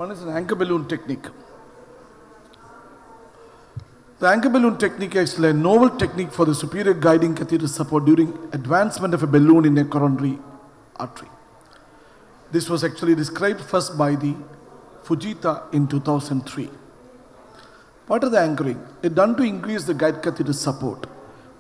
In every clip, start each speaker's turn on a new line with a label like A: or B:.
A: One is an anchor balloon technique. The anchor balloon technique is a novel technique for the superior guiding catheter support during advancement of a balloon in a coronary artery. This was actually described first by the Fujita in 2003. What are the anchoring? It's done to increase the guide catheter support.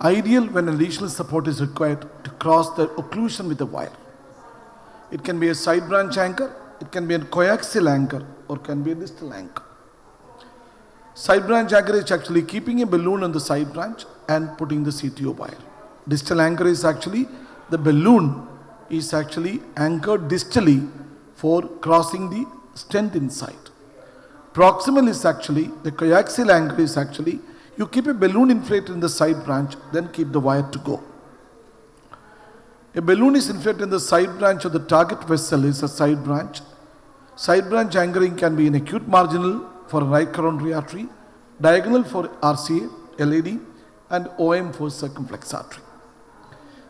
A: Ideal when additional support is required to cross the occlusion with a wire. It can be a side branch anchor, it can be a coaxial anchor, or can be a distal anchor. Side branch anchor is actually keeping a balloon on the side branch and putting the CTO wire. Distal anchor is actually the balloon is actually anchored distally for crossing the stent inside. Proximal is actually, the coaxial anchor is actually, you keep a balloon inflated in the side branch, then keep the wire to go. A balloon is inflated in the side branch of the target vessel is a side branch. Side branch anchoring can be in acute marginal for right coronary artery, diagonal for RCA, LAD, and OM for circumflex artery.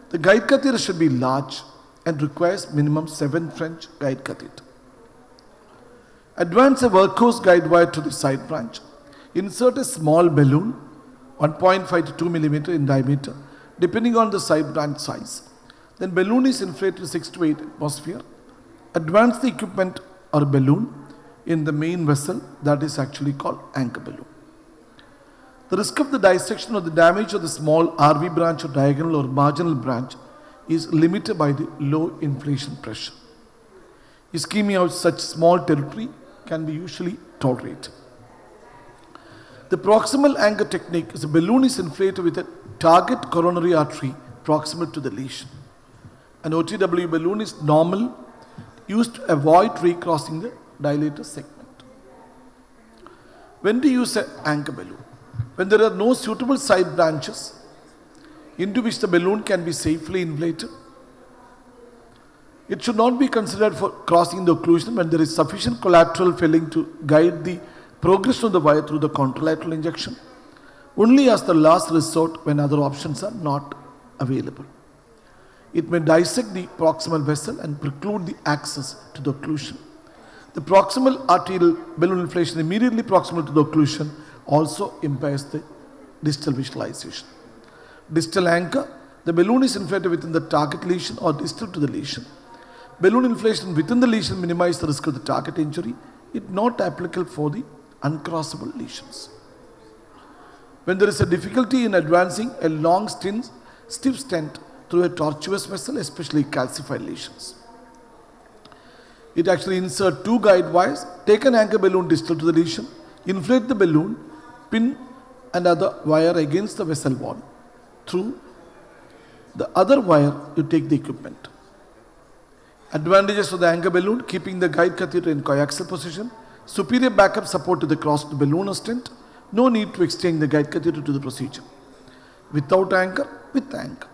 A: The guide catheter should be large and requires minimum 7 French guide catheter. Advance a workhorse guide wire to the side branch. Insert a small balloon, 1.5 to 2 millimeter in diameter, depending on the side branch size. Then balloon is inflated to 6 to 8 atmosphere. Advance the equipment or balloon in the main vessel, that is actually called anchor balloon. The risk of the dissection or the damage of the small RV branch or diagonal or marginal branch is limited by the low inflation pressure. Ischemia of such small territory can be usually tolerated. The proximal anchor technique is a balloon is inflated with a target coronary artery proximal to the lesion. An OTW balloon is normal, used to avoid recrossing the dilator segment. When to use an anchor balloon? When there are no suitable side branches into which the balloon can be safely inflated. It should not be considered for crossing the occlusion when there is sufficient collateral failing to guide the progression of the wire through the contralateral injection. Only as the last resort when other options are not available. It may dissect the proximal vessel and preclude the access to the occlusion. The proximal arterial balloon inflation immediately proximal to the occlusion also impairs the distal visualization. Distal anchor, the balloon is inflated within the target lesion or distal to the lesion. Balloon inflation within the lesion minimizes the risk of the target injury. It is not applicable for the uncrossable lesions. When there is a difficulty in advancing a long stiff stent through a tortuous vessel, especially calcified lesions, it actually insert 2 guide wires, take an anchor balloon distal to the lesion, inflate the balloon, pin another wire against the vessel wall. Through the other wire, you take the equipment. Advantages of the anchor balloon: keeping the guide catheter in coaxial position, superior backup support to the crossed balloon or stent, no need to extend the guide catheter to the procedure. Without anchor, with anchor.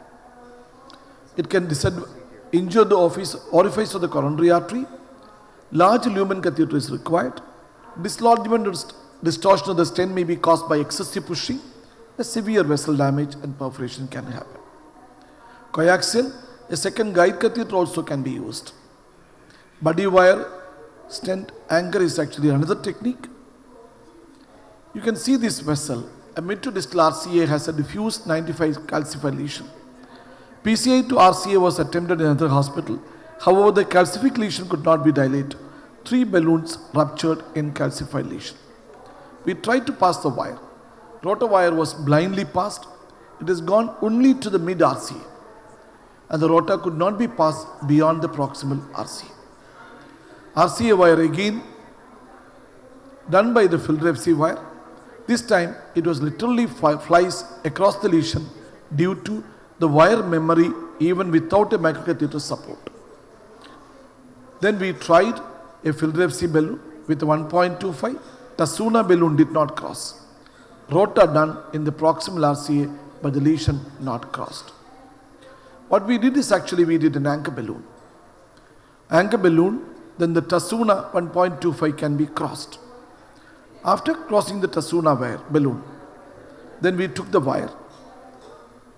A: It can injure the orifice of the coronary artery. Large lumen catheter is required. Dislodgement or distortion of the stent may be caused by excessive pushing. A severe vessel damage and perforation can happen. Coaxial, a second guide catheter also can be used. Buddy wire stent anchor is actually another technique. You can see this vessel. A mid to distal RCA has a diffuse 95 calcified lesion. PCI to RCA was attempted in another hospital. However, the calcific lesion could not be dilated. 3 balloons ruptured in calcified lesion. We tried to pass the wire. Rotor wire was blindly passed. It has gone only to the mid RCA. And the rotor could not be passed beyond the proximal RCA. RCA wire again done by the filter FC wire. This time it was literally flies across the lesion due to the wire memory even without a microcatheter support. Then we tried a filter FC balloon with 1.25. Tasuna balloon did not cross. Rotor done in the proximal RCA but the lesion not crossed. What we did is actually we did an anchor balloon. Anchor balloon, then the Tasuna 1.25 can be crossed. After crossing the Tasuna wire balloon, then we took the wire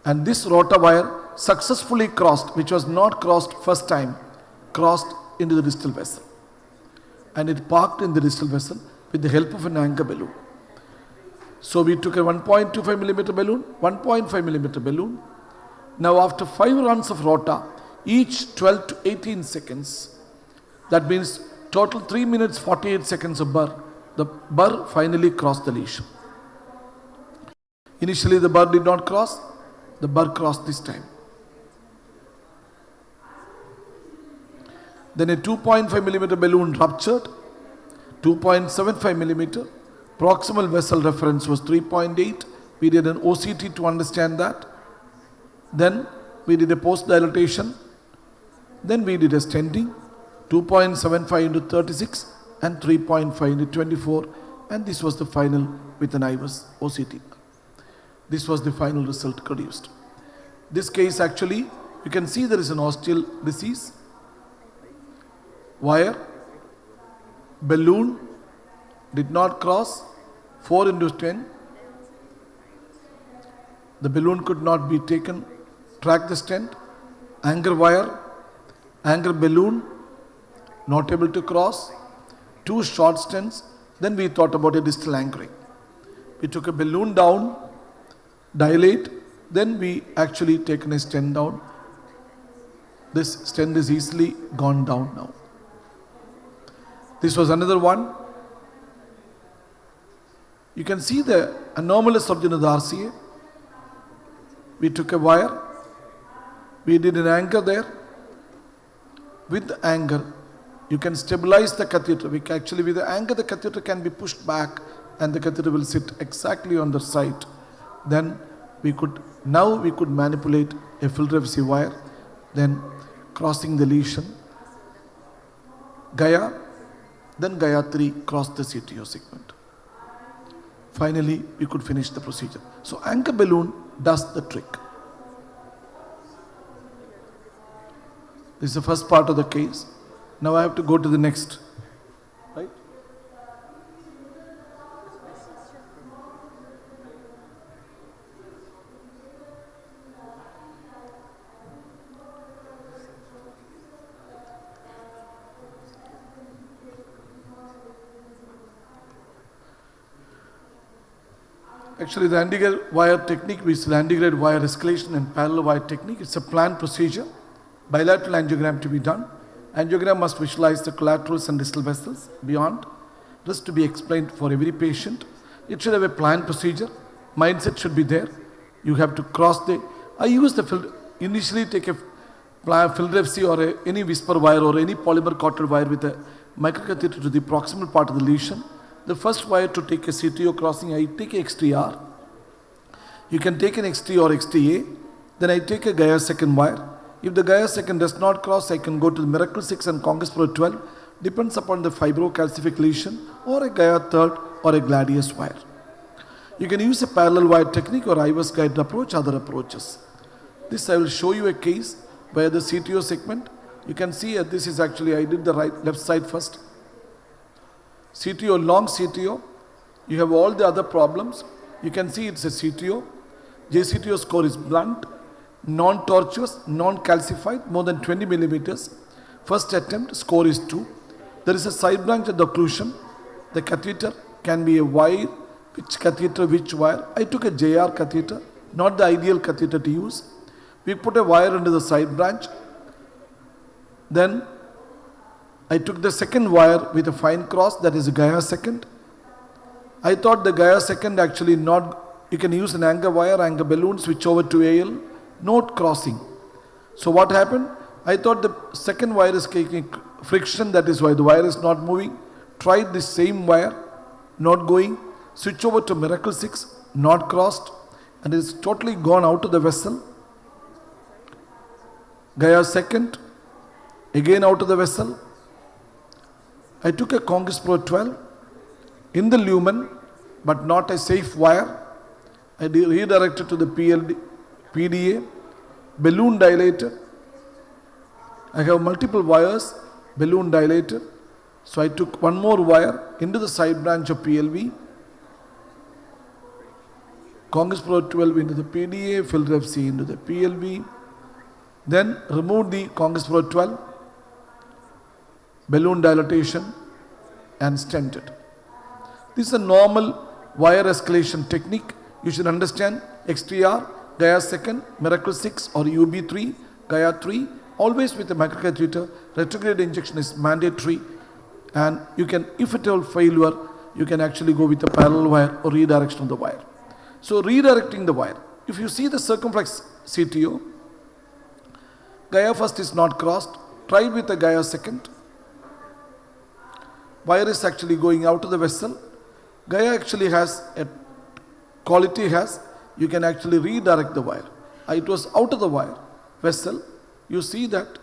A: and this rotor wire successfully crossed, which was not crossed first time, crossed into the distal vessel. and it parked in the distal vessel with the help of an anchor balloon. So we took a 1.25 millimeter balloon, 1.5 millimeter balloon. Now after 5 runs of rota, each 12 to 18 seconds, that means total 3 minutes 48 seconds of burr, the burr finally crossed the lesion. Initially the burr did not cross, the burr crossed this time. Then a 2.5 millimeter balloon ruptured, 2.75 millimeter. Proximal vessel reference was 3.8. We did an OCT to understand that. Then we did a post dilatation. Then we did a stenting, 2.75 into 36 and 3.5 into 24. And this was the final with an IVUS OCT. This was the final result produced. This case actually, you can see there is an ostial disease. Wire, balloon did not cross 4 into 10. The balloon could not be taken, track the stent, anchor wire, anchor balloon, not able to cross, 2 short stents. Then we thought about a distal anchoring. We took a balloon down, dilate, then we actually taken a stent down. This stent is easily gone down now. This was another one. You can see the anomalous origin of the RCA. We took a wire. We did an anchor there. With the anchor, you can stabilize the catheter. Actually, with the anchor, the catheter can be pushed back and the catheter will sit exactly on the site. Then we could manipulate a filter FC wire, then crossing the lesion. Gaia, then Gaia 3 crossed the CTO segment. Finally, we could finish the procedure. So anchor balloon does the trick. This is the first part of the case. Now I have to go to the next. Right? Actually, the anti-grade wire technique, which is the anti-grade wire escalation and parallel wire technique, it's a planned procedure. Bilateral angiogram to be done. Angiogram must visualize the collaterals and distal vessels beyond. This to be explained for every patient. It should have a planned procedure. Mindset should be there. You have to cross the. I use the initially take a filter FC or any whisper wire or any polymer coated wire with a microcatheter to the proximal part of the lesion. The first wire to take a CTO crossing, I take a XTR. You can take an XT or XTA. Then I take a Gaia second wire. If the Gaia second does not cross, I can go to the Miracle 6 and Congress Pro 12. Depends upon the fibrocalcific lesion or a Gaia third or a Gladius wire. You can use a parallel wire technique or IVUS guided approach, other approaches. This I will show you a case where the CTO segment. You can see this is actually, I did the left side first. CTO, long CTO. You have all the other problems. You can see it's a CTO. JCTO score is blunt, non-tortuous, non-calcified, more than 20 millimeters. First attempt, score is 2. There is a side branch at the occlusion. The catheter can be a wire. Which catheter, which wire? I took a JR catheter, not the ideal catheter to use. We put a wire into the side branch. Then I took the second wire with a fine cross, that is a Gaia second. I thought the Gaia second actually not, you can use an anchor wire, anchor balloon, switch over to AL, not crossing. So what happened? I thought the second wire is taking friction, that is why the wire is not moving. Tried the same wire, not going. Switch over to Miracle 6, not crossed, and it is totally gone out of the vessel. Gaia second, again out of the vessel. I took a Congress Pro 12 in the lumen, but not a safe wire. I redirected to the PDA, balloon dilated. I have multiple wires, balloon dilated. So I took one more wire into the side branch of PLV. Congress Pro 12 into the PDA, filter FC into the PLV. Then removed the Congress Pro 12, balloon dilatation, and stented. This is a normal wire escalation technique. You should understand XTR, Gaia 2nd, Miracle 6 or UB3, Gaia 3, always with a microcatheter. Retrograde injection is mandatory, and you can, if at all failure, you can actually go with a parallel wire or redirection of the wire. So redirecting the wire. If you see the circumflex CTO, Gaia 1st is not crossed, tried with the Gaia 2nd. Wire is actually going out of the vessel. Gaia actually has a quality you can actually redirect the wire. It was out of the wire vessel. You see that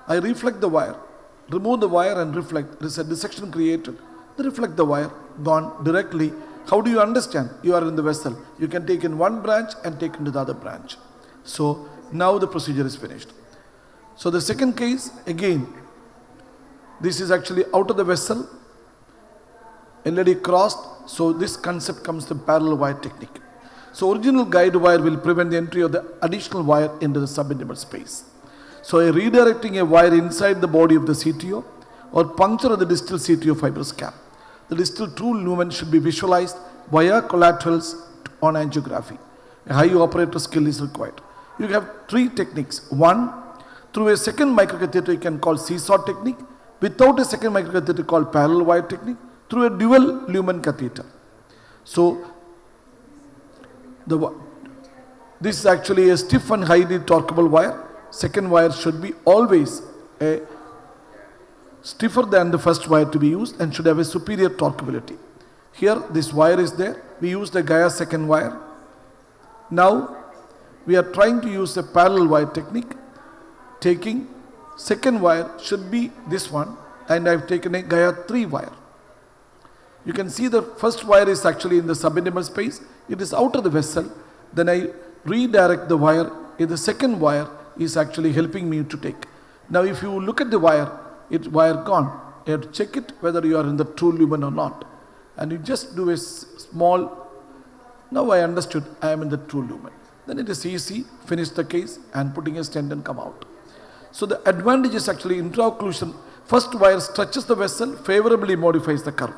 A: I reflect the wire, remove the wire and reflect. There is a dissection created. They reflect the wire, gone directly. How do you understand? You are in the vessel. You can take in one branch and take into the other branch. So now the procedure is finished. So the second case, again, this is actually out of the vessel, already crossed. So this concept comes to parallel wire technique. So original guide wire will prevent the entry of the additional wire into the subintimal space. So redirecting a wire inside the body of the CTO or puncture of the distal CTO fibrous cap. The distal true lumen should be visualized via collaterals on angiography. A high operator skill is required. You have three techniques. One, through a second microcatheter you can call seesaw technique. Without a second microcatheter called parallel wire technique. Through a dual lumen catheter. So this is actually a stiff and highly torqueable wire. Second wire should be always stiffer than the first wire to be used and should have a superior torqueability. Here this wire is there. We use the Gaia 2nd wire. Now we are trying to use a parallel wire technique. Taking second wire should be this one, and I have taken a Gaia 3 wire. You can see the first wire is actually in the subintimal space. It is out of the vessel. Then I redirect the wire. The second wire is actually helping me to take. Now if you look at the wire, it's wire gone. You have to check it whether you are in the true lumen or not. And you just do a small, now I understood I am in the true lumen. Then it is easy, finish the case and putting a stent and come out. So the advantage is actually intraocclusion. First wire stretches the vessel, favorably modifies the curve.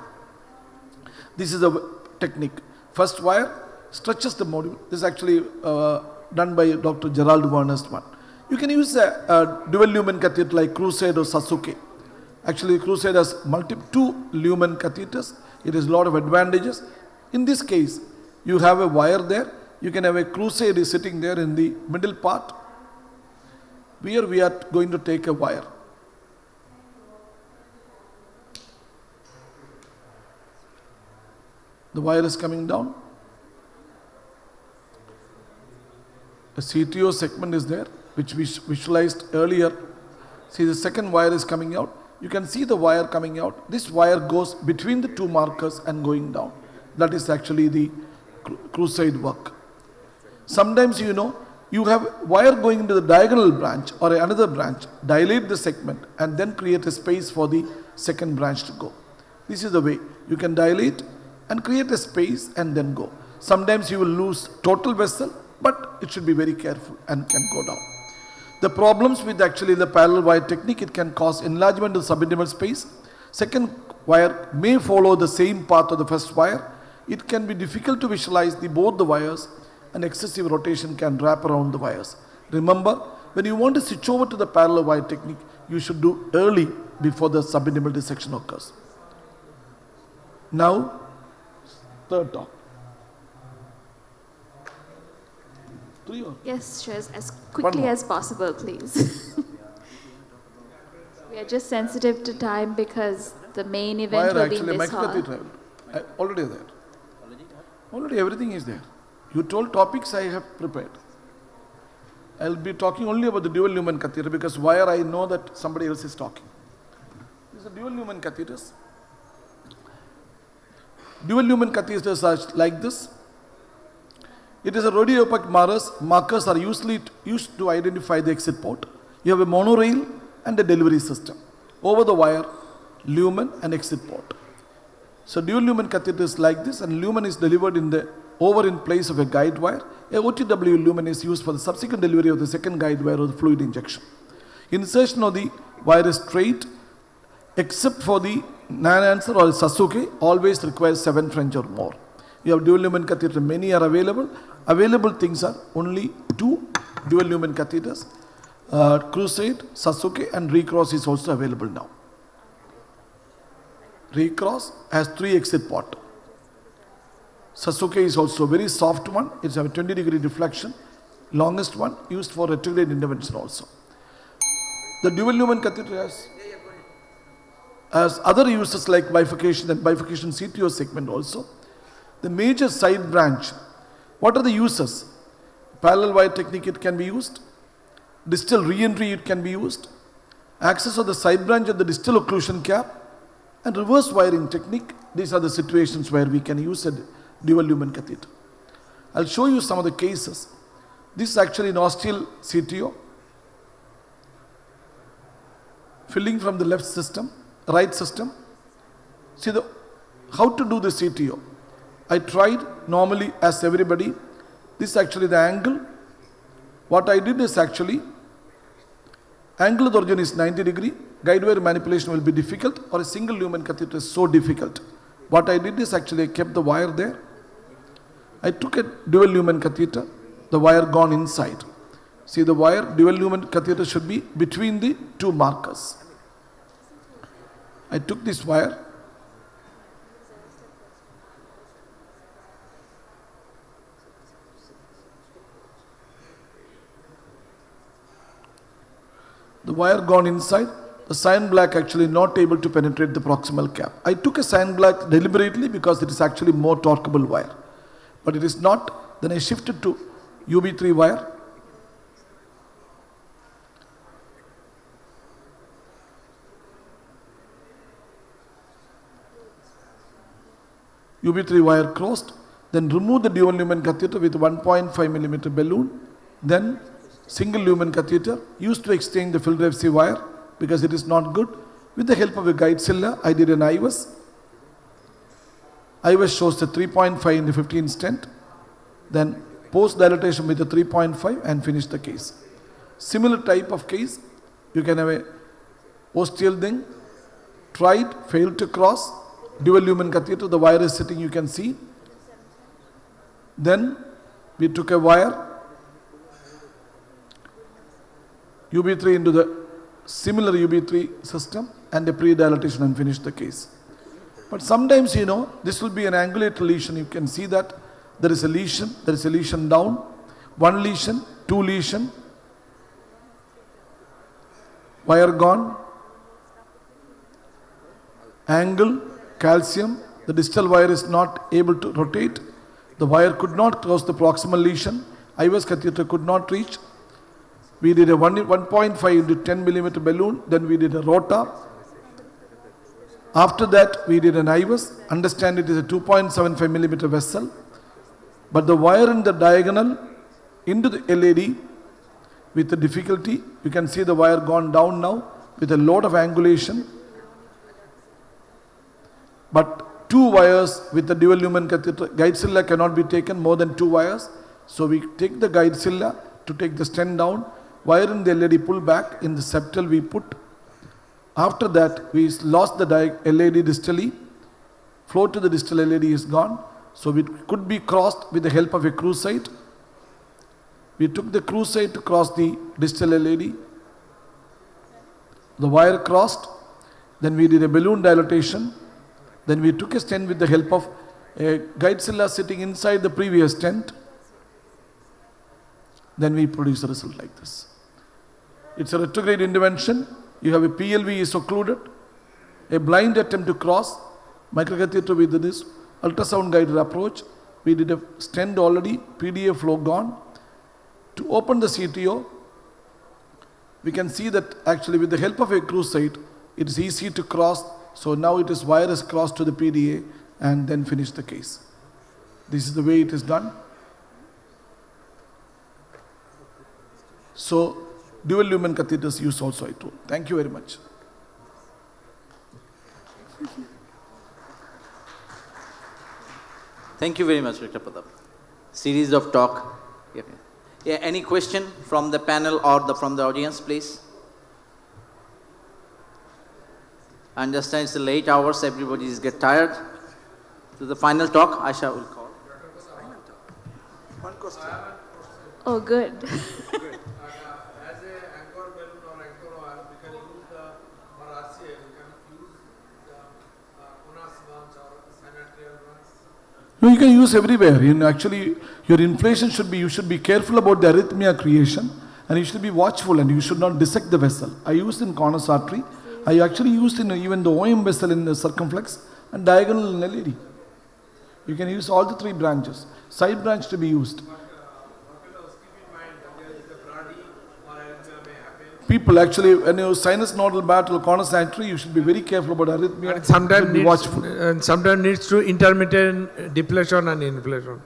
A: This is a technique. First wire stretches the module. This is actually done by Dr. Gerald Werner's one. You can use a dual lumen catheter like Crusade or Sasuke. Actually Crusade has two lumen catheters. It has a lot of advantages. In this case, you have a wire there. You can have a Crusade is sitting there in the middle part. Here we are going to take a wire. The wire is coming down. A CTO segment is there, which we visualized earlier. See, the second wire is coming out. You can see the wire coming out. This wire goes between the two markers and going down. That is actually the Crusade work. Sometimes you have wire going into the diagonal branch or another branch, dilate the segment and then create a space for the second branch to go. This is the way you can dilate and create a space and then go. Sometimes you will lose total vessel, but it should be very careful and can go down. The problems with actually the parallel wire technique, it can cause enlargement of the subintimal space. Second wire may follow the same path of the first wire. It can be difficult to visualize both the wires, and excessive rotation can wrap around the wires. Remember, when you want to switch over to the parallel wire technique, you should do early before the subintimal dissection occurs. Now, third talk.
B: Yes, Shrez, as quickly as possible, please. We are just sensitive to time because the main event will be in this hall.
A: Already there. Already everything is there. You told topics I have prepared. I'll be talking only about the dual lumen catheter because wire I know that somebody else is talking. These are dual lumen catheters. Dual lumen catheters are like this. It is a radiopaque markers are usually used to identify the exit port. You have a monorail and a delivery system. Over the wire, lumen and exit port. So dual lumen catheter is like this, and lumen is delivered in place of a guide wire. A OTW lumen is used for the subsequent delivery of the second guide wire or the fluid injection. Insertion of the wire is straight. Except for the non-answer or Sasuke, always requires 7 French or more. You have dual lumen catheter, many are available. Available things are only 2 dual lumen catheters. Crusade, Sasuke and Recross is also available now. Recross has 3 exit port. Sasuke is also a very soft one. It's a 20-degree deflection. Longest one used for retrograde intervention also. The dual lumen catheter has other uses like bifurcation and bifurcation CTO segment also. The major side branch. What are the uses? Parallel wire technique it can be used. Distal re-entry it can be used. Access of the side branch of the distal occlusion cap and reverse wiring technique. These are the situations where we can use a dual lumen catheter. I'll show you some of the cases. This is actually an ostial CTO. Filling from the left system, right system. See how to do the CTO. I tried normally as everybody. This is actually the angle. What I did is actually, angle of the origin is 90 degree. Guide wire manipulation will be difficult, or a single lumen catheter is so difficult. What I did is actually I kept the wire there. I took a dual lumen catheter, the wire gone inside. See the wire, dual lumen catheter should be between the 2 markers. I took this wire. The wire gone inside, the cyan black actually not able to penetrate the proximal cap. I took a cyan black deliberately because it is actually more torqueable wire. But it is not, then I shifted to UB3 wire. UB3 wire crossed, then remove the dual lumen catheter with 1.5 mm balloon, then single lumen catheter used to exchange the filter FC wire because it is not good. With the help of a guide cylinder, I did an IVUS. IVUS shows the 3.5 in the 15 stent, then post dilatation with the 3.5 and finish the case. Similar type of case, you can have a ostial thing, tried, failed to cross, dual lumen catheter, the wire is sitting, you can see. Then we took a wire, UB3 into the similar UB3 system and a pre-dilatation and finish the case. But sometimes, this will be an angulated lesion. You can see that there is a lesion down, 1 lesion, 2 lesion, wire gone, angle, calcium, the distal wire is not able to rotate, the wire could not cross the proximal lesion, IVUS catheter could not reach. We did a 1.5 into 10 mm balloon, then we did a rota. After that, we did an IVUS. Understand it is a 2.75 mm vessel, but the wire in the diagonal into the LAD with the difficulty, you can see the wire gone down now with a lot of angulation. But 2 wires with the dual lumen catheter, guide cylinder cannot be taken more than 2 wires. So we take the guide cylinder to take the stent down, wire in the LAD pull back, in the septal we put. After that we lost the LAD distally, flow to the distal LAD is gone. So it could be crossed with the help of a crusade. We took the crusade to cross the distal LAD. The wire crossed, then we did a balloon dilatation. Then we took a stent with the help of a guide cylinder sitting inside the previous stent. Then we produce a result like this. It's a retrograde intervention. You have a PLV is occluded, a blind attempt to cross, microcatheter with this ultrasound guided approach. We did a stent already, PDA flow gone. To open the CTO, we can see that actually with the help of a crusade, it is easy to cross. So now it is wire is crossed to the PDA and then finish the case. This is the way it is done. So dual lumen catheters use also I told. Thank you very much.
C: Thank you very much, Dr. Prathap. Series of talk. Yeah, any question from the panel or from the audience, please? I understand it's the late hours, everybody is get tired. To the final talk, Aisha will call.
A: One question.
B: Oh, good.
A: As a anchor balloon or anchor oil, we can use for RCA, we can use the Conas ones or symmetrical ones. No, you can use everywhere. Actually, your inflation you should be careful about the arrhythmia creation, and you should be watchful, and you should not dissect the vessel. I used in Conas artery. I actually used in even the OM vessel in the circumflex and diagonal in LAD. You can use all the three branches. Side branch to be used. People actually, when you sinus nodal battle, Conas artery, you should be very careful about arrhythmia.
D: And sometimes needs to intermittent depletion and inflation.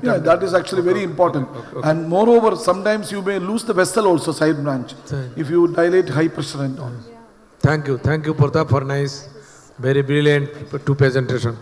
A: Yeah, that is actually very important. Okay. And moreover, sometimes you may lose the vessel also, side branch, if you dilate high pressure and all.
D: Thank you, Prathap, for nice, very brilliant two presentation.